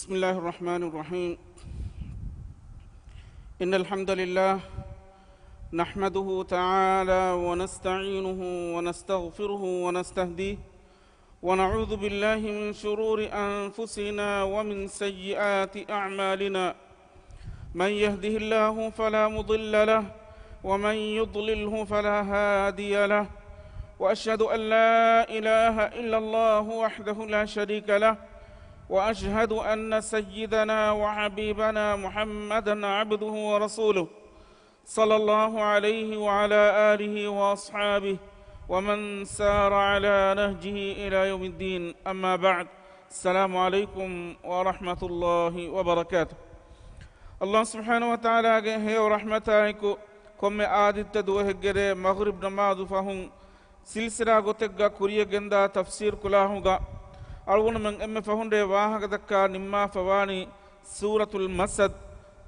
بسم الله الرحمن الرحيم. إن الحمد لله نحمده تعالى ونستعينه ونستغفره ونستهديه ونعوذ بالله من شرور أنفسنا ومن سيئات أعمالنا. من يهده الله فلا مضل له ومن يضلله فلا هادي له، وأشهد أن لا إله إلا الله وحده لا شريك له، وأشهد أن سيدنا وحبيبنا محمدا عبده ورسوله صلى الله عليه وعلى آله وأصحابه ومن سار على نهجه إلى يوم الدين. أما بعد، السلام عليكم ورحمة الله وبركاته. الله سبحانه وتعالى هي ورحمتك كم آدت تدوه جري مغرب نماذ فهم سلسلة غتجا كوريا جندا تفسير كلاهوغا أرون من أم فهند واهك دكا نما فواني سورة المسد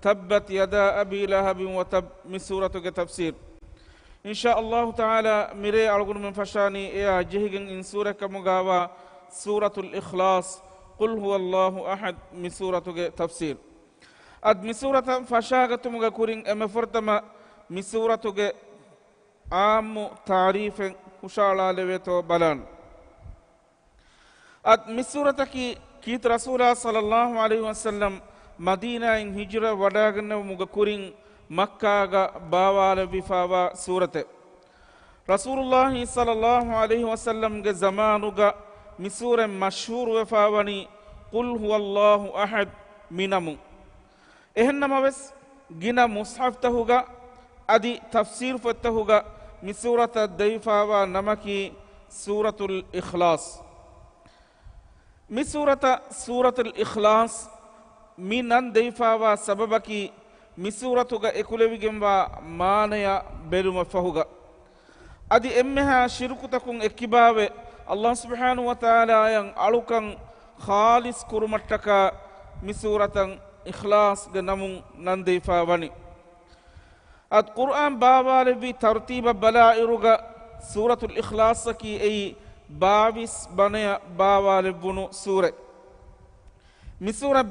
تبت يدا أبي لهب وتب من سورة تفسير إن شاء الله تعالى مري أرون من فشاني إيا جهجن إن سورة كمغاوا سورة الإخلاص قل هو الله أحد من سورة تفسير أد من سورة فشاغة مغا كورين أم فرتما من سورة عام تعريف وشالا لويتو بلان. أد مسورة كيت رسول صلى الله عليه وسلم مدينة إن هجرة وداغن ومغكورين مكة باوال بفاوا سورة رسول الله صلى الله عليه وسلم زمانوغ مسورة مشهور وفاواني قل هو الله أحد منامو إهنما بس جنا مصحف تهوغا أدي تفسير فتهوغا مسورة الديفاوا نمكي سورة الإخلاص. سورة الإخلاص من ديفاوا سببكي مسورة إكوليبيجمبا مانيا بلوم فهوغا أدي أمها شركتكم إكباوي الله سبحانه وتعالى ين ألوكن خالص كرمتكا مسورة إخلاص جنمون ننديفاواني. القرآن بابا لبي ترتيب بلائرغا سورة الإخلاص كي أي باويس بنيا باوا لبنو سورة مسورة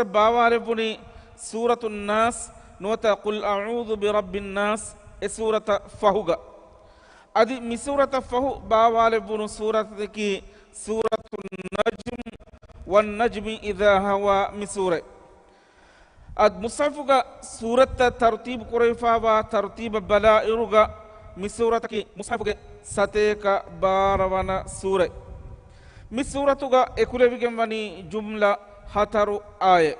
باوا لبني سورة الناس نوتا قل أعوذ برب الناس سورة فهوغا أدي مسورة فهو باوا لبنو سورة كي سورة النجم والنجم إذا هوى مسورة أد مصحفوغا سورة ترتيب قريفا ترتيب بلائرغا مسورة كي مصحفوغا ساتيكا باروانا سورة مسورة إكوليبيجماني جملة هتارو آية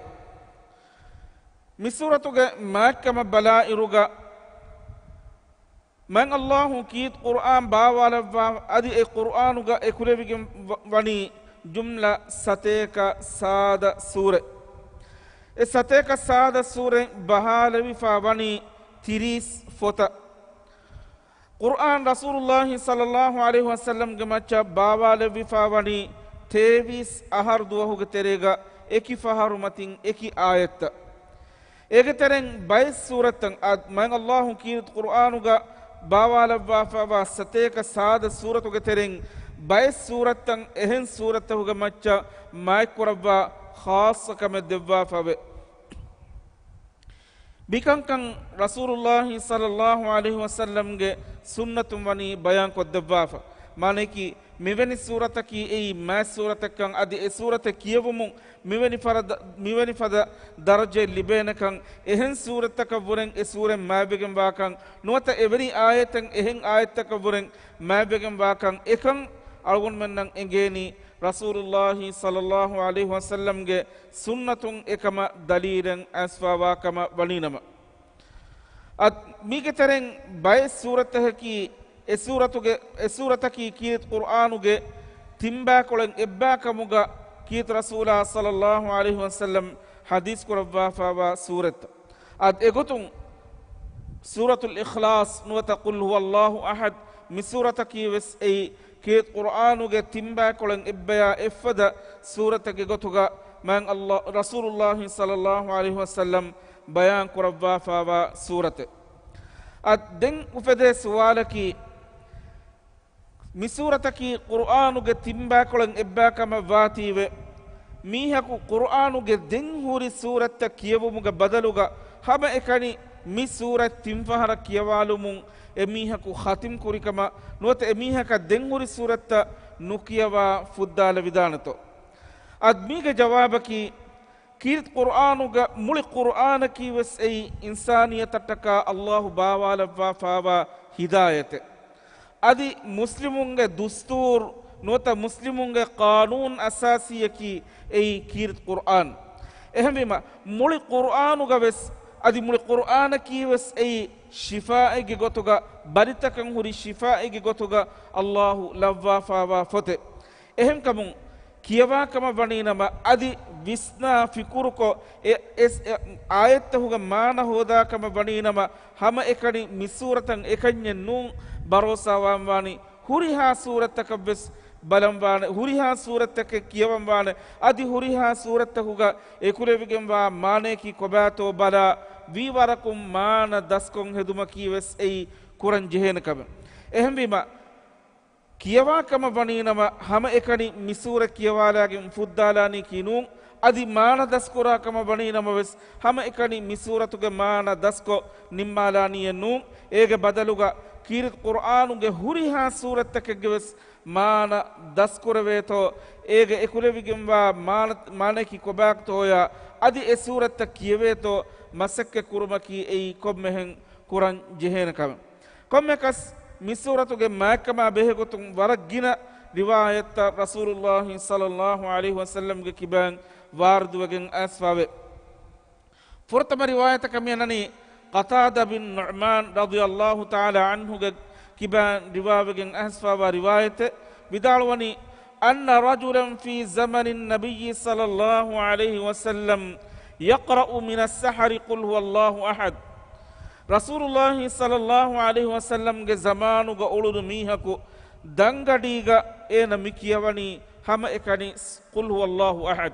مسورة ماكما بلائرغا من الله كيت قرآن باوالا أدي القرآن إكوليبيجماني جملة ساتيكا سادة سورة ساتيكا سادة سورة بحالة فاباني تيريس فوتا قرآن رسول الله صلى الله عليه وسلم جمعة بابا لبي فاواني تيبيس أهار دوهو گتريغا اكي فهارو متين اكي آيات اكي ترين بايس سورة من الله كيرت قرآنوغا بابا لبا فاوا ستيكا سادة سورة گترين بايس سورة اهن سورة گمعة مايك وربا خاصة كما دبا فاوا بكان كان رسول الله صلى الله عليه وسلم गे सुन्नत वनी बयान को दबाफा माने कि मिवनी सूरत की ए मैं सूरत कंग अदि ए सूरत कियवमु मिवनी फद दर्जे लिबेन कंग एहन सूरत का बुरें ए सूरे मैं बेगम बाकंग नोत एवरी आयतंग एहन आयत का बुरें मैं बेगम बाकंग एकंग अळगुन मेन्नंग एंगेनी रसूलुल्लाह सल्लल्लाहु अलैहि वसल्लम गे सुन्नतुं एकमा दलीरं अस्फावा कमा वनीनमा अद मीके तेरें बाईस सूरत है कि ए सूरत की कीत कुरान गे तिम्बा कोलें एब्बा कमुगा कीत रसूला सल्लल्लाहु अलैहि वसल्लम हदीस को रब्बा फावा सूरत अद एगुतुं सूरतुल इखलास नुवता कुल हुवल्लाहु अहद मि सूरत की वस ए कीत कुरान गे तिम्बा कोलें एब्बा एफदा सूरत के गोतुगा man Allah Rasulullah sallallahu alaihi wasallam bayan kurabba fawa surate ad den ufede suwala ki mi surata ki qur'anu ge timba kolen ebba kama vatiwe මීහකු කුර්ආනුගේ දෙන් හුරි සූරත්ත කියවමුගේ බදලුගා හම එකනි මි සූරත් තිම්පහර කියවාලුමුන් එමීහකු ඛතිම් කුරිකම නොත එමීහක දෙන් හුරි සූරත්ත නුකියවා ෆුද්දාල විදානතෝ අද්මීගේ ජවාබකි කීර්ත් කුර්ආනුගේ මුලි කුර්ආනකි වස් ඒ ඉන්සානියතටක අල්ලාහ් බාවාලවා ෆාවා හිදායත අදි මුස්ලිමුන්ගේ දුස්තූර් නොත මුස්ලිමුන්ගේ කානූන් අසාසියකි ඒ කීර්ත් කුර්ආන් එහෙමම මුලි කුර්ආනුගේ වස් අදි මුලි කුර්ආනකි වස් ඒ ශිෆායිගේ ගොතුගා බරිතකන් හුරි ශිෆායිගේ ගොතුගා අල්ලාහ් ලව්වා ෆාවා ෆොතේ එහෙම් කමුන් කියවාකම වණීනම අදි විස්නා ෆිකුරුකෝ ආයත්තහුග මාන හෝදාකම වණීනම හම එකනි මිසූරතන් එකඤ්ඤ නුන් බරෝසාවාම් වානි හුරිහා සූරතක වෙස් බලම් වාන හුරිහා සූරතක කියවම් වාන අදි හුරිහා සූරතහුග එකුලෙවිගෙන් වා මානේකි කොබාතෝ බලා වීවරකුම් මාන දස්කොන් හෙදුම කීවස් එයි කුරන් ජෙහෙනකම එහෙම් වීම කියවාකම වණීනම හම එකනි මිසූර කියවාලාගෙන් ෆුද්දාලානි කිනුන් අදි මාන දස්කොරාකම වණීනම වෙස් හම එකනි මිසූරතුගේ මාන දස්කො නිම්මාලානිය නුන් ඒගේ බදලුගා කීරිත් කුර්ආනුගේ හුරිහා සූරත්තකගේ වෙස් මාන දස්කොරවේතෝ ඒගේ එකුලෙවිගෙන් වා මානකි කොබාක්තෝයා අදි ඒ සූරත්ත කියවේතෝ මසක්ක කුරුමකි එයි කොම්මෙහෙන් කුරන් ජෙහෙනකම කොම්මකස් මිසූරතුගේ මාකමා බෙහෙගොතුන් වරගින රිවායත් රසූලුල්ලාහි සල්ලල්ලාහු අලයිහි වසල්ලම්ගේ කිබන් වාර්දුවගෙන් අස්වාවේ ෆොර්තම රිවායත කමියනනි قتادة بن نعمان رضي الله تعالى عنه كبان رواية أسفا رواية بدالوني أن رجلا في زمن النبي صلى الله عليه وسلم يقرأ من السحر قل هو الله أحد رسول الله صلى الله عليه وسلم زمان أولد ميهكو دنگديغا إن مكيواني هم إكاني قل هو الله أحد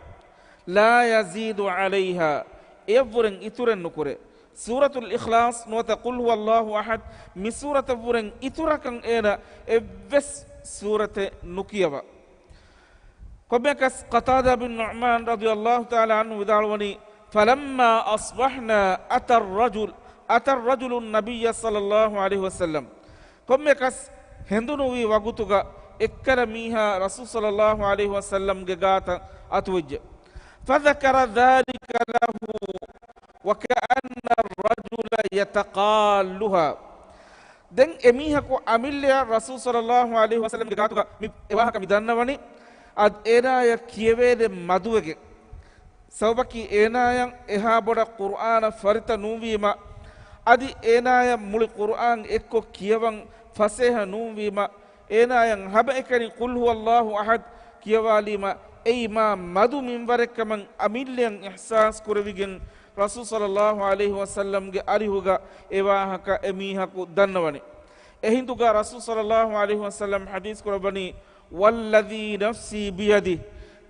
لا يزيد عليها إفرن إترن نكره سورة الإخلاص نوتقول هو الله أحد من سورة فرن إتركن إنا إبس سورة نكيبا كبكس قتادة بن نعمان رضي الله تعالى عنه ودعوني فلما أصبحنا أتى الرجل النبي صلى الله عليه وسلم كبكس هندنوي وقتوغا إكرميها رسول صلى الله عليه وسلم جاتا أتوجه فذكر ذلك له وكأن الرجل يتقالها دن اميها كو اميليا رسول صلى الله عليه وسلم گاتوگا එවාහක මිදන්නවනි අද ඒනාය කියවේද මදුවගේ සවබකි ඒනායන් එහා බොඩ කුර්ආන ෆරිත නූවීම අදි ඒනාය මුලි කුර්ආන් එක්ක කියවන් ෆසේහ නූවීම ඒනායන් හබ එකනි කුල් හුවල්ලාහු අහද් කියවාලීම එයිමා මදු මින්වරකමන් අමිල්ලියන් ඉහ්සාස් කුරවිගෙන් රසූල් සල්ලල්ලාහු අලයිහි වසල්ලම් ගේ අරිහුගා එවාහක එමීහකු දන්නවනි එහිඳුගා රසූල් සල්ලල්ලාහු අලයිහි වසල්ලම් හදීස් කරබනි වල්ලදී නෆ්සී බියදි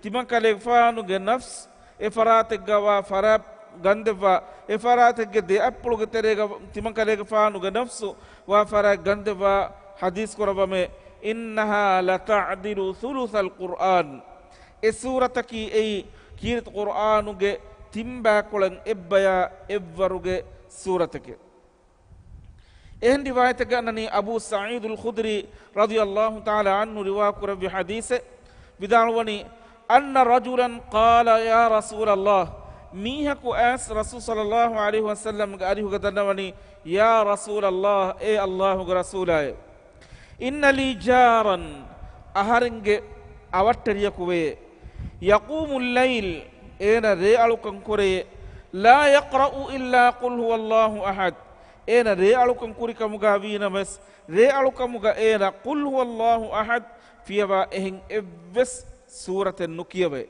තිමකලෙෆානුගේ නෆ්ස් එෆරාතෙග්ගවා ෆරාබ් ගන්දවා එෆරාතෙග්ගේ දෙඅප්පුලුගේ තෙරේග තිමකලෙෆානුගේ නෆ්සු වා ෆරා ගන්දවා හදීස් කරබමේ ඉන්නහා ලතඅදිලු සුලුසල් කුර්ආන් ඒ සූරතකි ඒ කීරත් කුර්ආනුගේ තිම්බාකොලන් එබ්බයා එව්වරුගේ සූරතක එහෙන් රිවායත ගන්නනි අබූ සঈදුල් ඛුද්රි රදියල්ලාහු තාලා අන්හු රිවා කරවි හදීස විදාලවනි අන්න රජුලන් قال يا رسول الله මීහකු ඇස් රසූල් සල්ලල්ලාහු අලයිහි වසල්ලම් ගේ අරිහුග දන්නවනි යා රසූල් අල්ලාහ් ඒ අල්ලාහුගේ රසූලය ඉන්න ලී ජාරන් අහරින්ගේ අවට්ටරියකු වේ යකූමුල් ලයිල් ඒන රේ අලුකන් කුරේ ලා යක්රඋ ඉල්ලා කුල් හුවල්ලාහු අහද් ඒන රේ අලුකන් කුරිකමුගා වීනමස් රේ අලුකමුගා ඒන කුල් හුවල්ලාහු අහද් ෆියවා එහෙන් එවස් සූරතෙන් නුකියවේ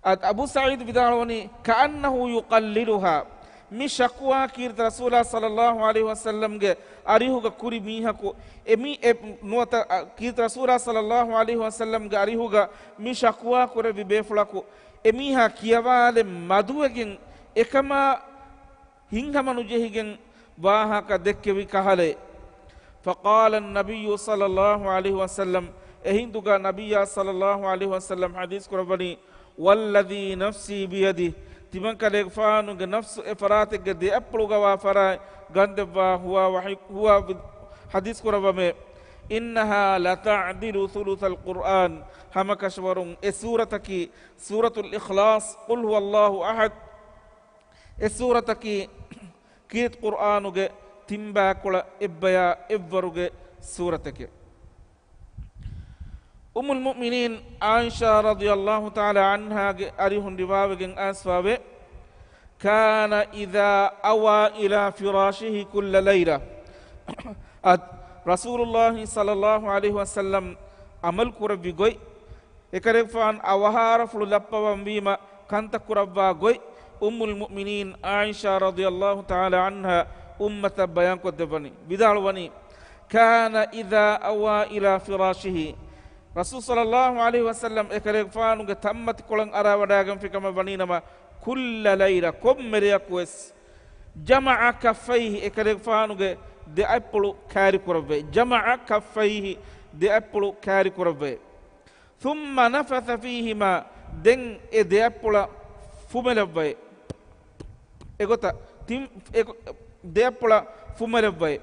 අත් අබූ සঈද් විදාලවනි කඅන්නහු යුකල්ලිලුහා මි ශක්වා කීර්ත රසූලා සල්ලල්ලාහු අලයිහි වසල්ලම් ගේ අරිහුග කුරි මීහකු එමි නුවත කීර්ත රසූලා සල්ලල්ලාහු අලයිහි වසල්ලම් ගේ අරිහුග මි ශක්වා කුර විබේෆලකු එමිහා කියවාලේ මදුවගෙන් එකම හිංගමනු ජෙහිගෙන් වාහක දෙක්කෙවි කහලේ فقال النبي صلى الله عليه وسلم එහිඳුගා නබියා සල්ලල්ලාහු අලයිහි වසල්ලම් හදීස් කරවනි والذي نفسي بيده تمن كلك فانو نفس افراتك دي ابلغ وافرا غندبا هو حديث قربه إنها لتعدل ثلث القرآن هم كشورون سورتك سورة الإخلاص قل هو الله أحد سورتك كيت قرآنك تنباكل إبيا إبورك سورتك أم المؤمنين عائشة رضي الله تعالى عنها أريهن رواوك أسفابه كان إذا أوى إلى فراشه كل ليلة رسول الله صلى الله عليه وسلم عمل كربي غوي إكرك فان أوهار فلولبا ومبيما كانت كربا غوي أم المؤمنين عائشة رضي الله تعالى عنها أمة بيان كدبني بدالوني كان إذا أوى إلى فراشه رسول صلى الله عليه وسلم إكرك فان تمت كلن أرى وداغم في كما بنينما كل ليلة كم مريكوس جمع كفيه إكرك فان de appolo kaari kurabbe jamaa kaffayhi de appolo kaari kurabbe thumma nafatha fihima den e de appola fumelabbe egota tim de appola fumelabbe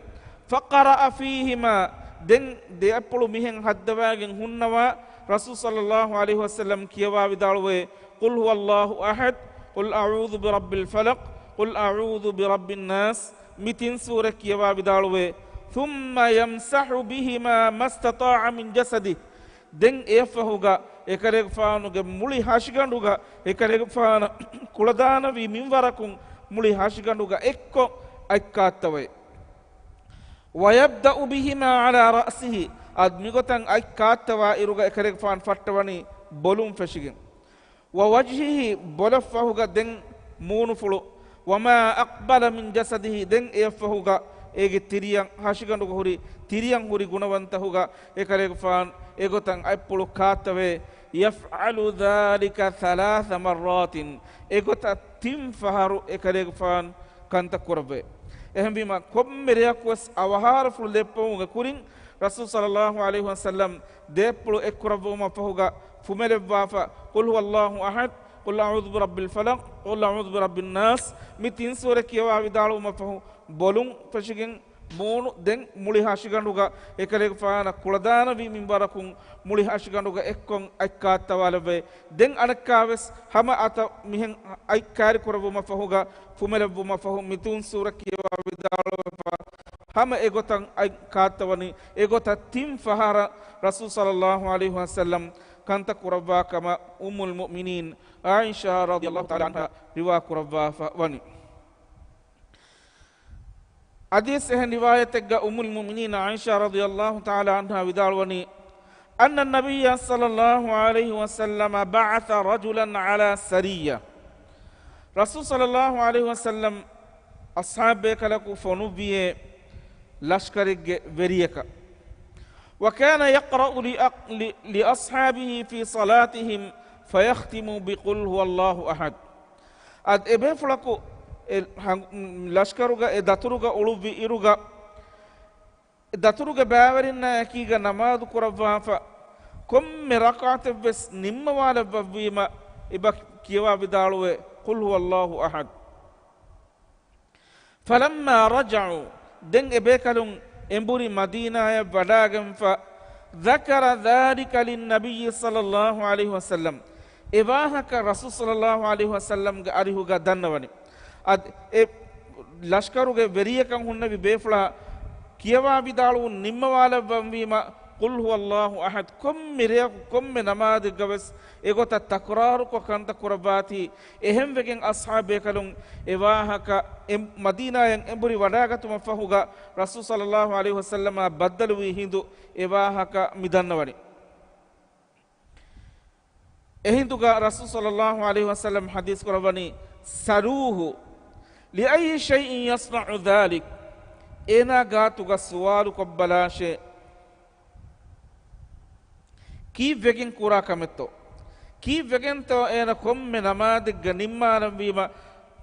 faqara fihima den de appolo mihen haddawagen hunnawa rasul sallallahu alaihi wasallam kiyawa vidalwe qul huwallahu ahad qul a'udhu birabbil falaq qul a'udhu birabbin nas متين سورة كيوا بدالوه ثم يمسح بهما ما استطاع من جسده دين إفهوغا إكريك فانوغا مولي هاشيغاندوغا إكريك فانا كولدانا في منوركم مولي هاشيغاندوغا إكو أكاتوي ويبدأ بهما على رأسه أدميغتان أكاتوا إروغا إكريك فان فتواني بولوم فشيغن ووجهه بولفهوغا دين مونفلو وما أقبل من جسده دين إفهوغا إيجي تيريان هاشيغاندوغا هوري تيريان هوري غنوانتهوغا إكريك فان إيغوتان أيبولو كاتوي يفعل ذلك 3 مرات إيغوتا تيم فهارو إكريك فان كانتا كوربي إهم بما كم مريكوس أوهار فلدبوغا كورين رسول صلى الله عليه وسلم ديبولو إكربو ما فهوغا فملبافا قل هو الله أحد قل أعوذ برب الفلق قل أعوذ برب الناس متين سورة كيوا بدالو مفهو بولون فشيغن مونو دين مولي هاشيغاندوغا إكاليك فانا كولدانا في منباركم مولي هاشيغاندوغا إكون أكاتا والبي دين أنكاوس هما أتا مهن أيكاري كوربو مفهوغا فملبو مفهو متون سورة كيوا بدالو هما إيغوتان أيكاتا واني إيغوتا تيم فهارا رسول صلى الله عليه وسلم كانت كربا كما أم المؤمنين عائشة رضي الله تعالى عنها روا كربا فواني حديث هن رواية أم المؤمنين عائشة رضي الله تعالى عنها ودالوني أن النبي صلى الله عليه وسلم بعث رجلا على سرية رسول صلى الله عليه وسلم أصحابك لك فنبيه لشكرك بريك وكان يقرأ لأصحابه في صلاتهم فيختم بقل هو الله أحد أد إبفلكو لشكروغا داتروغا أولوبي إروغا داتروغا باورنا يكيغا نماذ كربافا كم ركعت بس نم والا ببيما إبا كيوا بدالوه قل هو الله أحد فلما رجعوا دن إبكالون إمبوري مدينة بداغم فذكر ذلك للنبي صلى الله عليه وسلم إباهك رسول صلى الله عليه وسلم أريهوغا دنواني أد لشكروغا بريكا هنبي بيفلا كيوا بدالو نموالا بمبيما قل هو الله أحد كم مريك كم نماذ جبس إغوتا تكرار كو كانت كرباتي إهم وكين أصحابي كلون إباهك مدينة ين إمبري وداغة مفهوغا رسول صلى الله عليه وسلم بدلوي هندو إباهك مدنواني إهندوغا رسول صلى الله عليه وسلم حديث كرباني سروه لأي شيء يصنع ذلك إنا غاتوغا سوال قبلاشي كيف وكين كورا كمتو كيف وكين تو أنا كم من نماذج غنيمة نبيما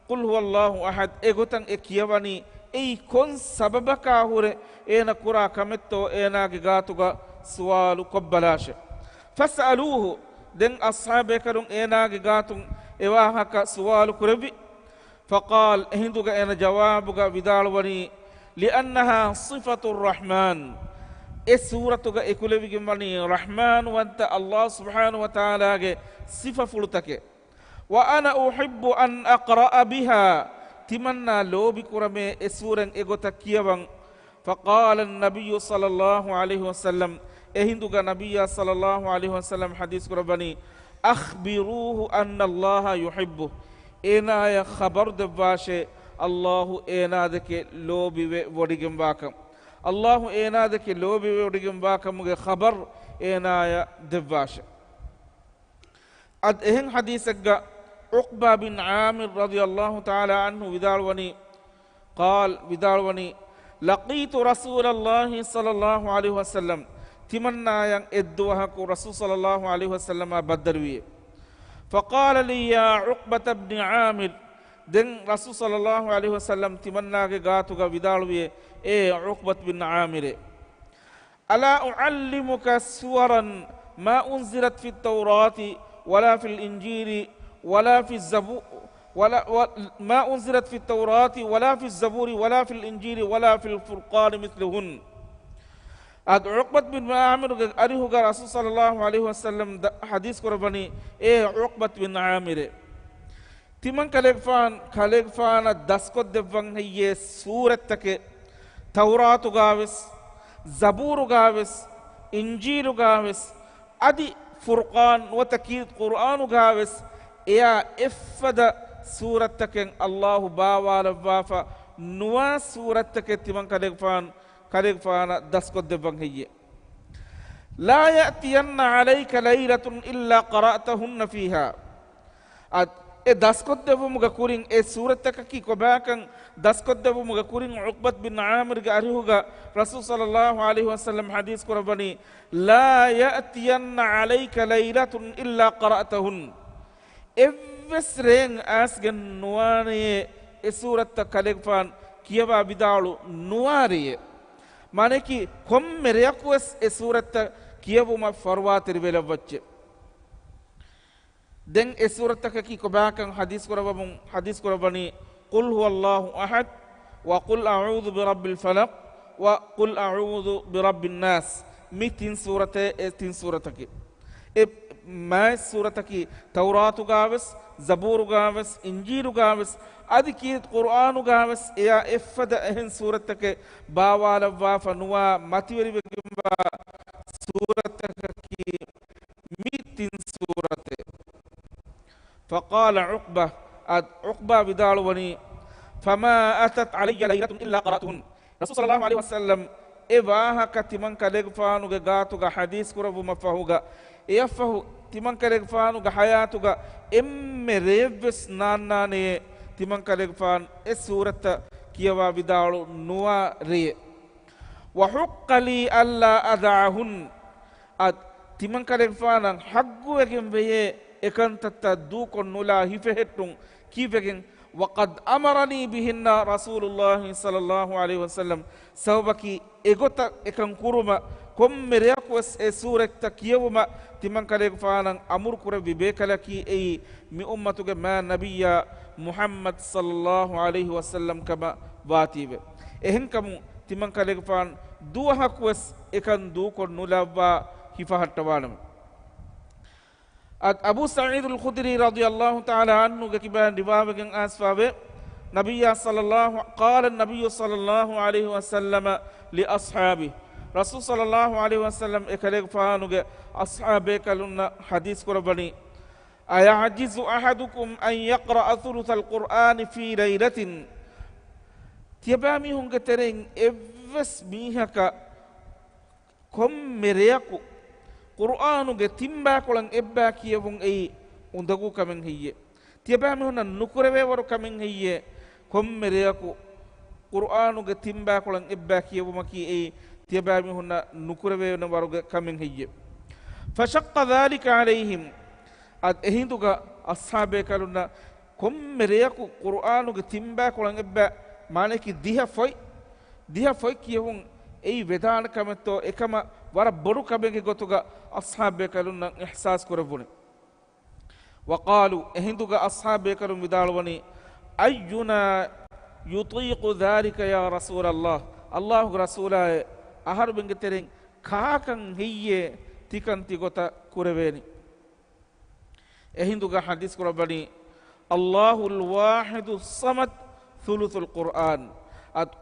قل هو الله أحد إغوتان إكيواني أي كون سببك أهوري أنا كورا كمتو أنا غاتوغا سوال قبلاش فسألوه den ashabe kalun enage gatun ewahaka suwalu kurebi faqal ehinduga ena jawabuga vidalwani li'annaha sifatur rahman e suratuga ekulevigin wani rahman wanta Allah subhanahu wa ta'ala ge sifa fulutake wa ana uhibbu an aqra'a biha timanna lobi kurame e suran egota kiyawan faqala an-nabiy sallallahu alaihi wasallam ehinduga nabiyya sallallahu alaihi wasallam hadis kurabani akhbiruhu anna Allah yuhibbu ena ya khabar de vashe Allah ena deke lobi wodigin bakam Allah ena deke lobi wodigin bakam ge khabar ena ya de vashe ad ehin hadisagga عقبة بن عامر رضي الله تعالى عنه بدالوني قال بدالوني لقيت رسول الله صلى الله عليه وسلم تمنى ين ادوهك رسول صلى الله عليه وسلم بدروي فقال لي يا عقبة بن عامر دن رسول صلى الله عليه وسلم تمنى غاتوغا بدالوي اي عقبة بن عامر ألا أعلمك سورا ما أنزلت في التوراة ولا في الإنجيل ولا في الزبور ما أنزلت في التوراة ولا في الزبور ولا في الإنجيل ولا في الفرقان مثلهن أد عقبة بن عامر أريه رسول صلى الله عليه وسلم حديث قرباني إيه عقبة بن عامر تمن كالفان دسكت دفن هي سورة تك توراة غاوس زبور غاوس إنجيل غاوس أدي فرقان وتكيد قرآن غاوس يا إفدا سورة تكن الله باوال وافا نوا سورة تكن تمن كالفان دسكت دفن هي لا يأتين عليك ليلة إلا قرأتهن فيها دسكت دفن مغاكورين سورة تككي كباكن دسكت دفن مغاكورين عقبة بن عامر غاريهوغا رسول صلى الله عليه وسلم حديث قرباني لا يأتين عليك ليلة إلا قرأتهن evesren asgen nuwaniye e suratta kalekfan kiyaba bidalu nuwariye maneki kommeryakus e suratta kiyabuma farwatir velawacce den e suratta ki ko bakan hadis korabani qul huwallahu ahad wa qul a'udhu bi rabbil falaq wa qul a'udhu bi rabbin nas mitin surate e tin surataki ما سورة كي توراة غاوس زبور غاوس إنجيل غاوس أدي كي قرآن غاوس يا إفدا إهن سورة كي باوالا وافا نوا ماتيوري بكمبا سورة كي ميتين سورة فقال عقبة بدالوني فما أتت علي ليلة إلا قرأتهن رسول صلى الله عليه وسلم إباها كتمن كالغفانو غاتو حديث كربو مفهوغا يفهو timan kalegfanu ga hayatu ga emme reves nannane timan kalegfan e surata kiyawa bidalu nuwa re wa huqqali alla adahun ad timan kalegfanan haggu egen beye ekantata du konnula hifehetun kivegen وقد أمرني بهن رسول الله صلى الله عليه وسلم سوبكي إغوتا إكن كورما كم مريكوس سورة تكيوما تمن كاليك فانا أمر كورا ببيكالكي أي مي أمتك ما نبي محمد صلى الله عليه وسلم كما باتيب إهن كمو تمن كاليك فان دوها كوس إكن دوكو نلابا هفاها التوانم أبو سعيد الخدري رضي الله تعالى عنه كبان ربابك أسفابه قال النبي صلى الله عليه وسلم لأصحابه رسول صلى الله عليه وسلم إكاليك فانوك أصحابه كالونا حديث قرباني أيعجز أحدكم أن يقرأ ثلث القرآن في ليلة تيبامي هنك ترين إفس ميهك كم مريكو قرآن timba kolang ebba kiyavung ei undagu kamen hiye tiyabami hona nukurebe waru kamen hiye kommereyaku qur'anu ge timba kolang ebba kiyavuma ki ei tiyabami hona nukurebe na waru kamen hiye fashaqqa dhalika alayhim ad ehinduga ashabe kaluna kommereyaku qur'anu ge timba kolang ebba mane ki diha foi kiyavung ei vedana kametto ekama wara boru kabege gotuga ashabe kalunna ihsas korabune وقالوا اهندوغ اصحاب بكرم بدالوني اينا يطيق ذلك يا رسول الله الله رسوله اهر بنگترين كاكن هي تيكن تيغوتا كوربيني اهندوغ حديث قرباني الله الواحد الصمد ثلث القرآن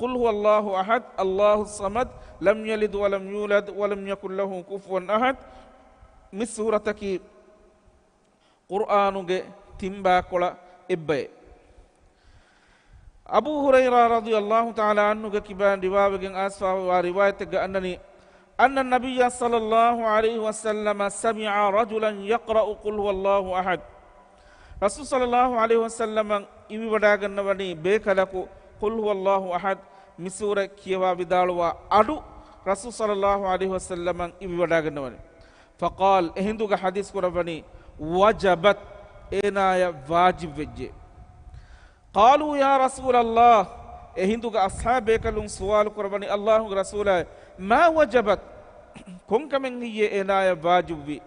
قل هو الله أحد الله الصمد لم يلد ولم يولد ولم يكن له كفوا أحد من سورة قرآن تنبا كلا إبّي أبو هريرة رضي الله تعالى عنه كبان رواية أسفا ورواية أن النبي صلى الله عليه وسلم سمع رجلا يقرأ قل هو الله أحد رسول صلى الله عليه وسلم إبي بداغن وني بيكلكو قل هو الله أحد مسورة كيوا بدالوا أدو رسول صلى الله عليه وسلم إبي بداغن وني فقال هندوغ حديث قرباني وجبت إنايا واجب وجه قالوا يا رسول الله هندوغ أصحاب بيكلون سوال قرباني الله رسوله ما وجبت كونك من هي إنايا واجب وي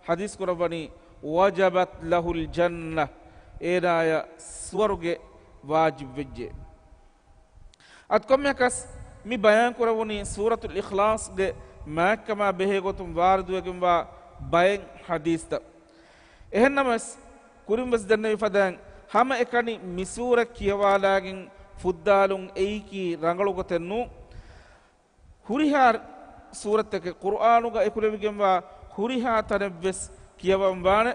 حديث قرباني وجبت له الجنة إنايا سورغ واجب وجه أتكم يكس مي بيان قرباني سورة الإخلاص ما كما بهيغوتم واردو يجمع بيان حديث تا එහෙන්නමස් කුරිම්බස් දන්නේ ෆදන් හැම එකනි මිසූර කියවාලාගෙන් ෆුද්දාලුන් එයිකි රංගලුගතෙන්නු හුරිහාර් සූරතක කුර්ආනුග එකුලෙවිගෙන්වා හුරිහා තනබ්ස් කියවම් බාන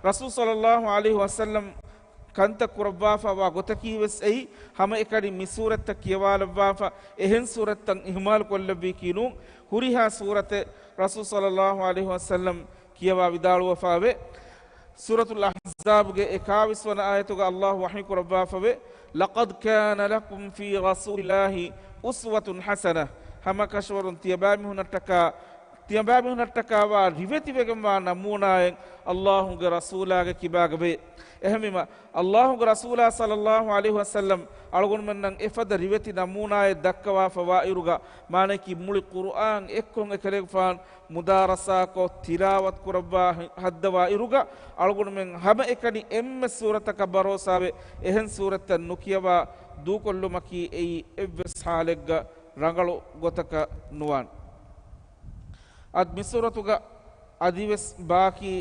රසූල් සල්ලල්ලාහු අලයිහි වසල්ලම් කන්ත කුරබ්වාෆා ගොතකීවස් එයි හැම එකනි මිසූරත කියවාලවාෆා එහෙන් සූරතන් ඉහමාල් කොල්ලබි කිනු හුරිහා සූරත රසූල් සල්ලල්ලාහු අලයිහි වසල්ලම් කියවා විදාලුවෆාවේ سورة الأحزاب إكاوس ونآية الله وحيك ربا فبي لقد كان لكم في رسول الله أسوة حسنة هما كشور تيبامي هنا التكا ورفتي بكم ونمونا الله رسوله كباغ بي එහෙමම අල්ලාහ්ගේ රසූලා සල්ලල්ලාහු අලයිහි වසල්ලම් අලගොන් මන්නන් එෆද රිවති නමූනාය දක්කවා ෆවායිරුගා මානකි මුලි කුර්ආන් එක්කොන් එකලෙග්ෆාන් මුදාරසා කො තිලාවත් කුරබ්බා හද්දවා ඉරුගා අලගොන් මෙන් හැම එකනි එම්ම සූරතක බරෝසාවේ එහෙන් සූරත නුකියවා දූකොල්ලුමකි එයි එවස් හාලෙග්ග රංගලු ගොතක නුවන් අත් මිසූරතුග අදිවස් බාකි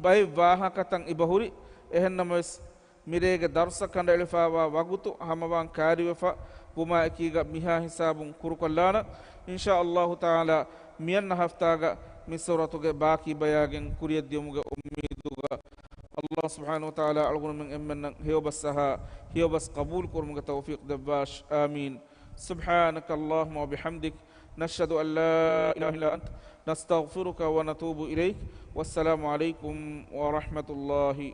බයි වාහකතන් ඉබහුරි එහෙන්නමස් මිරේග දර්ස කණ්ඩ එලිෆාවා වගුතු හමවන් කාරිවෆා පුමා එකීග මිහා හිසාබුන් කුරුකොල්ලාන ඉන්ෂා අල්ලාහ් තාලා මියන්න හෆ්තාග මිසූරතුගේ බාකි බයාගෙන් කුරියද්දියමුගේ උම්මීදුග අල්ලාහ් සුබ්හානහු වතාලා අල්ගුන මෙන් එම්මන්න හියබස් කබූල් කුරුමුගේ තෞෆීක් දබ්බාෂ් ආමීන් سبحانك اللهم وبحمدك نشهد أن لا إله إلا أنت نستغفرك ونتوب إليك والسلام عليكم ورحمة الله